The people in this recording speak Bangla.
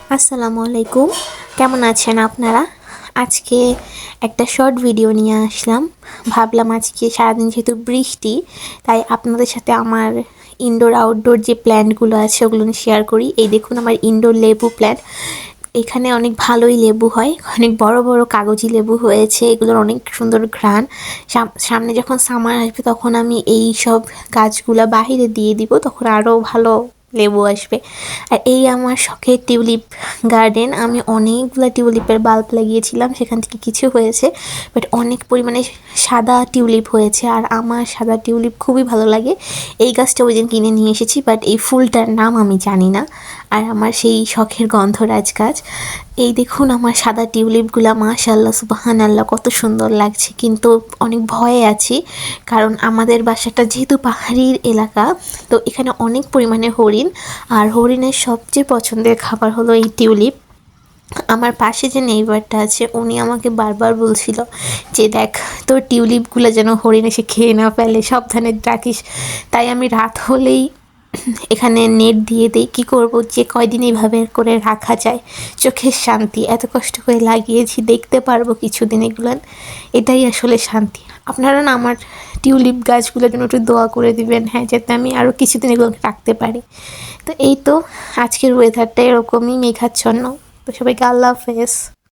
আসসালামু আলাইকুম। কেমন আছেন আপনারা? আজকে একটা শর্ট ভিডিও নিয়ে আসলাম। ভাবলাম আজকে সারাদিন যেহেতু বৃষ্টি, তাই আপনাদের সাথে আমার ইনডোর আউটডোর যে প্ল্যান্টগুলো আছে ওগুলো নিয়ে শেয়ার করি। এই দেখুন আমার ইনডোর লেবু প্ল্যান্ট। এখানে অনেক ভালোই লেবু হয়, অনেক বড় বড় কাগজি লেবু হয়েছে, এগুলোর অনেক সুন্দর ঘ্রাণ। সামনে যখন সামার আসবে তখন আমি এই সব গাছগুলা বাহিরে দিয়ে দিব, তখন আরও ভালো লেবু আসবে। আর এই আমার শখের টিউলিপ গার্ডেন। আমি অনেকগুলো টিউলিপের বাল্ব লাগিয়েছিলাম, সেখান থেকে কিছু হয়েছে, বাট অনেক পরিমাণে সাদা টিউলিপ হয়েছে আর আমার সাদা টিউলিপ খুবই ভালো লাগে। এই গাছটা ওই দিন কিনে নিয়ে এসেছি, বাট এই ফুলটার নাম আমি জানি না। আর আমার সেই শখের গন্ধরাজ গাছ। এই দেখুন আমার সাদা টিউলিপগুলা, মাশাআল্লাহ সুবহানাল্লাহ কত সুন্দর লাগছে, কিন্তু অনেক ভয়ে আছি কারণ আমাদের বাসাটা যেহেতু পাহাড়ির এলাকা, তো এখানে অনেক পরিমাণে হরিণ। আর হরিণের সবচেয়ে পছন্দের খাবার হলো এই টিউলিপ। আমার পাশে যে নেইবারটা আছে উনি আমাকে বারবার বলছিল যে দেখ তোর টিউলিপগুলো যেন হরিণ এসে খেয়ে না ফেলে, সাবধানে রাখিস। তাই আমি রাত হলেই এখানে নেট দিয়ে দিই। কী করব, যে কয়দিন এইভাবে করে রাখা যায়, চোখের শান্তি। এত কষ্ট করে লাগিয়েছি, দেখতে পারবো কিছুদিন এগুলো, এটাই আসলে শান্তি। আপনারা না আমার টিউলিপ গাছগুলোর জন্য একটু দোয়া করে দিবেন, হ্যাঁ, যাতে আমি আরও কিছুদিন এগুলোকে রাখতে পারি। তো এই তো, আজকের ওয়েদারটা এরকমই মেঘাচ্ছন্ন। তো সবাইকে আল্লাহ হাফেজ।